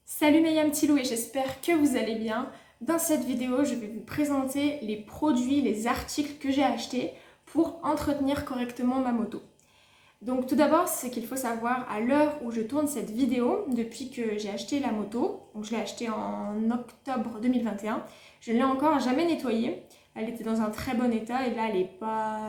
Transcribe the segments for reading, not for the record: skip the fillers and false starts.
Salut mes petits et j'espère que vous allez bien. Dans cette vidéo, je vais vous présenter les produits, les articles que j'ai achetés pour entretenir correctement ma moto. Donc tout d'abord, c'est qu'il faut savoir à l'heure où je tourne cette vidéo, depuis que j'ai acheté la moto, donc je l'ai achetée en octobre 2021, je ne l'ai encore jamais nettoyée. Elle était dans un très bon état et là elle est pas...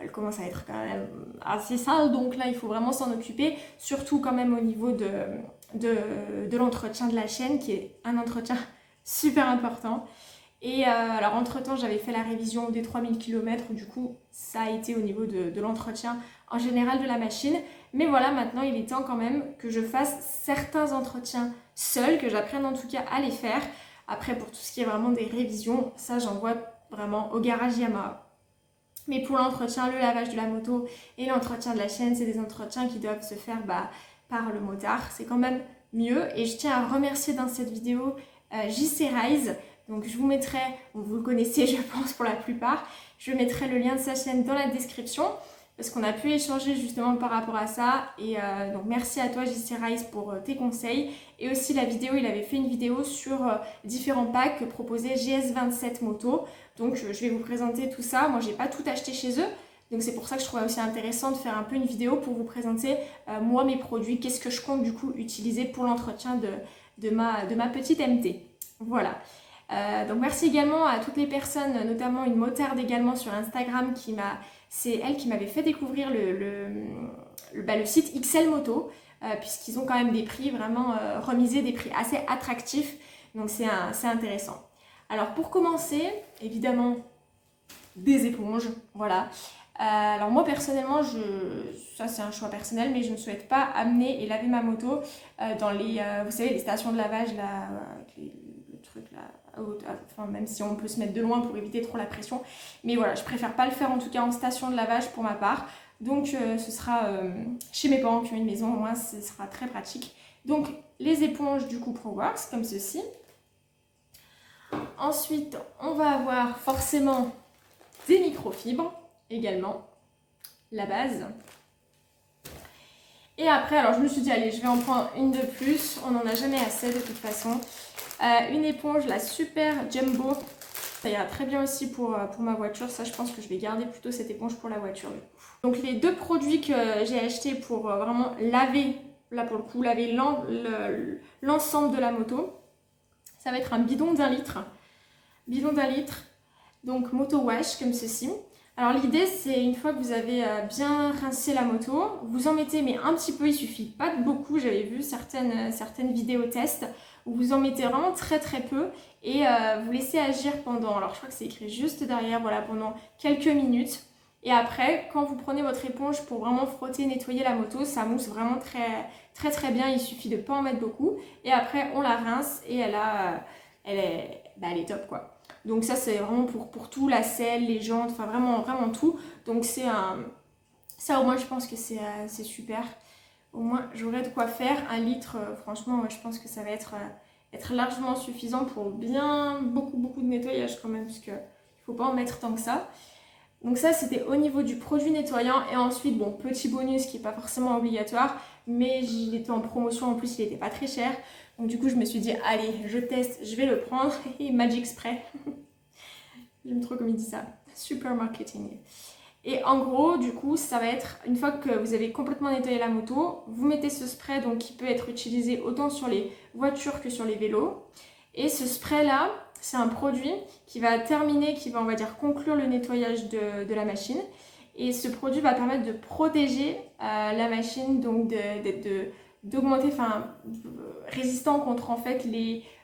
Elle commence à être quand même assez sale, donc là il faut vraiment s'en occuper, surtout quand même au niveau de l'entretien de la chaîne, qui est un entretien super important. Et alors entre-temps, j'avais fait la révision des 3000 km, du coup, ça a été au niveau de l'entretien en général de la machine. Mais voilà, maintenant, il est temps quand même que je fasse certains entretiens seuls, que j'apprenne en tout cas à les faire. Après, pour tout ce qui est vraiment des révisions, ça, j'envoie vraiment au garage Yamaha. Mais pour l'entretien, le lavage de la moto et l'entretien de la chaîne, c'est des entretiens qui doivent se faire par le motard. C'est quand même mieux. Et je tiens à remercier dans cette vidéo JC Rise. Donc je vous mettrai, vous le connaissez je pense pour la plupart, je mettrai le lien de sa chaîne dans la description parce qu'on a pu échanger justement par rapport à ça. Et donc merci à toi JC Rise pour tes conseils. Et aussi la vidéo, il avait fait une vidéo sur différents packs que proposait GS27 Moto. Donc je vais vous présenter tout ça. Moi j'ai pas tout acheté chez eux. Donc c'est pour ça que je trouvais aussi intéressant de faire un peu une vidéo pour vous présenter moi mes produits, qu'est-ce que je compte du coup utiliser pour l'entretien de ma petite MT. Voilà. Donc merci également à toutes les personnes, notamment une motarde également sur Instagram c'est elle qui m'avait fait découvrir le site XL Moto, puisqu'ils ont quand même des prix vraiment remisés, des prix assez attractifs, donc c'est intéressant. Alors pour commencer, évidemment des éponges, voilà. Alors moi personnellement, ça c'est un choix personnel, mais je ne souhaite pas amener et laver ma moto dans vous savez, les stations de lavage là, le truc là. Enfin, même si on peut se mettre de loin pour éviter trop la pression, mais voilà, je préfère pas le faire en tout cas en station de lavage pour ma part. Donc ce sera chez mes parents qui ont une maison, au moins ce sera très pratique. Donc les éponges du coup ProWorks comme ceci. Ensuite on va avoir forcément des microfibres également, la base. Et après, alors je me suis dit, allez, je vais en prendre une de plus. On n'en a jamais assez de toute façon. Une éponge, la Super Jumbo. Ça ira très bien aussi pour ma voiture. Ça, je pense que je vais garder plutôt cette éponge pour la voiture. Donc les deux produits que j'ai achetés pour vraiment laver, là pour le coup, laver l'ensemble de la moto. Ça va être un bidon d'1 litre. Bidon d'1 litre. Donc moto wash comme ceci. Alors l'idée c'est une fois que vous avez bien rincé la moto, vous en mettez mais un petit peu, il suffit pas de beaucoup, j'avais vu certaines vidéos tests où vous en mettez vraiment très très peu et vous laissez agir pendant, alors je crois que c'est écrit juste derrière, voilà, pendant quelques minutes. Et après quand vous prenez votre éponge pour vraiment frotter, nettoyer la moto, ça mousse vraiment très très très bien, il suffit de pas en mettre beaucoup. Et après on la rince et elle est top quoi. Donc ça c'est vraiment pour tout, la selle, les jantes, enfin vraiment, vraiment tout. Donc ça au moins je pense que c'est super. Au moins j'aurai de quoi faire. 1 litre, franchement je pense que ça va être largement suffisant pour bien beaucoup de nettoyage quand même. Parce qu'il ne faut pas en mettre tant que ça. Donc ça c'était au niveau du produit nettoyant. Et ensuite bon, petit bonus qui n'est pas forcément obligatoire. Mais il était en promotion, en plus il n'était pas très cher. Donc du coup je me suis dit allez je teste, je vais le prendre. Et Magic Spray. J'aime trop comme il dit ça. Super marketing. Et en gros du coup ça va être, une fois que vous avez complètement nettoyé la moto, vous mettez ce spray donc qui peut être utilisé autant sur les voitures que sur les vélos. Et ce spray là, c'est un produit qui va terminer, qui va on va dire conclure le nettoyage de la machine. Et ce produit va permettre de protéger la machine, donc d'augmenter, enfin résistant contre en fait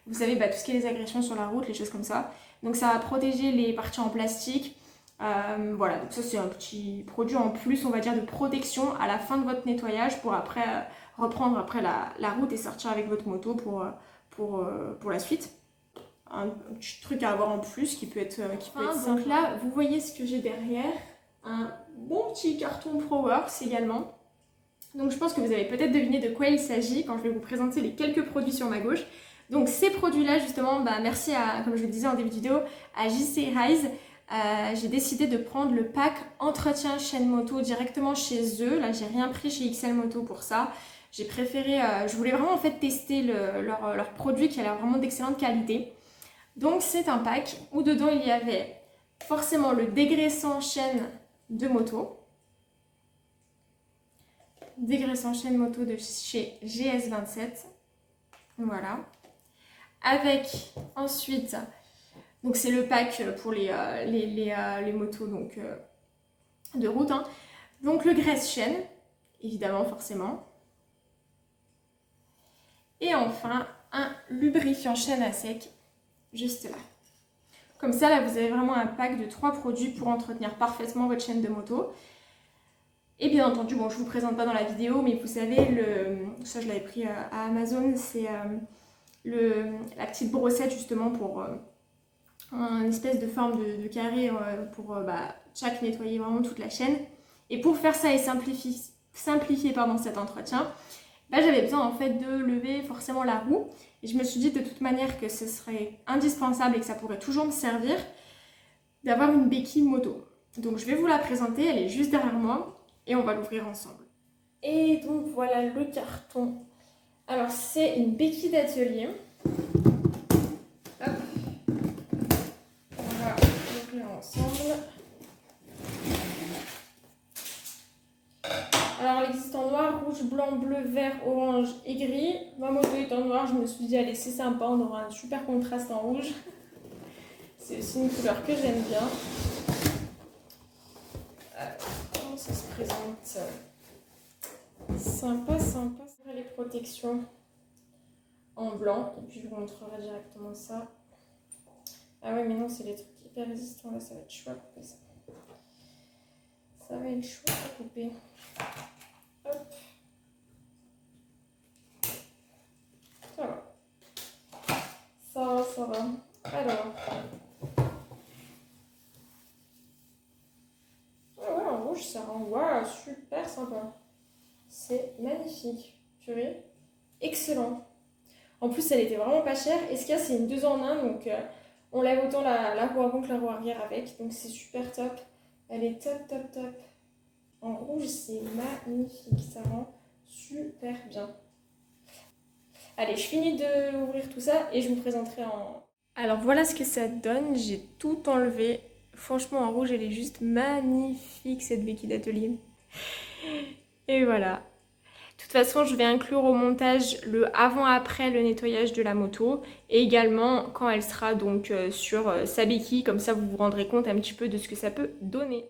vous savez tout ce qui est les agressions sur la route, les choses comme ça. Donc ça va protéger les parties en plastique. Voilà, donc ça c'est un petit produit en plus on va dire de protection à la fin de votre nettoyage pour après reprendre après la route et sortir avec votre moto pour la suite. Un petit truc à avoir en plus qui peut être donc là vous voyez ce que j'ai derrière, un bon petit carton ProWorks également. Donc je pense que vous avez peut-être deviné de quoi il s'agit quand je vais vous présenter les quelques produits sur ma gauche. Donc ces produits là justement, merci à, comme je le disais en début de vidéo, à JC Rise. j'ai décidé de prendre le pack entretien chaîne moto directement chez eux. Là, j'ai rien pris chez XL Moto pour ça. J'ai préféré, je voulais vraiment en fait tester leur produit qui a l'air vraiment d'excellente qualité. Donc c'est un pack où dedans il y avait forcément le dégraissant chaîne de moto. Dégraissant chaîne moto de chez GS27. Voilà. Avec ensuite, donc c'est le pack pour les motos donc, de route. Hein. Donc le graisse-chaîne, évidemment, forcément. Et enfin, un lubrifiant chaîne à sec, juste là. Comme ça, là, vous avez vraiment un pack de 3 produits pour entretenir parfaitement votre chaîne de moto. Et bien entendu, bon, je ne vous présente pas dans la vidéo, mais vous savez, ça je l'avais pris à Amazon, c'est la petite brossette justement pour une espèce de forme de carré pour chaque nettoyer vraiment toute la chaîne. Et pour faire ça et simplifier pardon, cet entretien, j'avais besoin en fait de lever forcément la roue. Et je me suis dit de toute manière que ce serait indispensable et que ça pourrait toujours me servir d'avoir une béquille moto. Donc je vais vous la présenter, elle est juste derrière moi. Et on va l'ouvrir ensemble. Et donc voilà le carton. Alors c'est une béquille d'atelier. Hop. On va l'ouvrir ensemble. Alors elle existe en noir, rouge, blanc, bleu, vert, orange et gris. Ma moto est en noir, je me suis dit allez c'est sympa, on aura un super contraste en rouge. C'est aussi une couleur que j'aime bien. Comment ça se présente? Sympa, sympa. Les protections en blanc. Et puis je vous montrerai directement ça. Ah ouais, mais non, c'est les trucs hyper résistants. Là, ça va être chaud à couper ça. Ça va être chaud à couper. Hop. Ça va. Ça va, ça va. Alors. Ah ouais, en rouge, ça rend. Waouh, super sympa. C'est magnifique. Purée. Excellent. En plus, elle était vraiment pas chère. Et ce qu'il y a, c'est une 2 en 1. Donc, on lève autant la roue avant que la roue arrière avec. Donc, c'est super top. Elle est top, top, top. En rouge, c'est magnifique. Ça rend super bien. Allez, je finis d'ouvrir tout ça et je vous présenterai en... Alors, voilà ce que ça donne. J'ai tout enlevé. Franchement, en rouge, elle est juste magnifique, cette béquille d'atelier. Et voilà. De toute façon, je vais inclure au montage le avant-après le nettoyage de la moto et également quand elle sera donc sur sa béquille, comme ça vous vous rendrez compte un petit peu de ce que ça peut donner.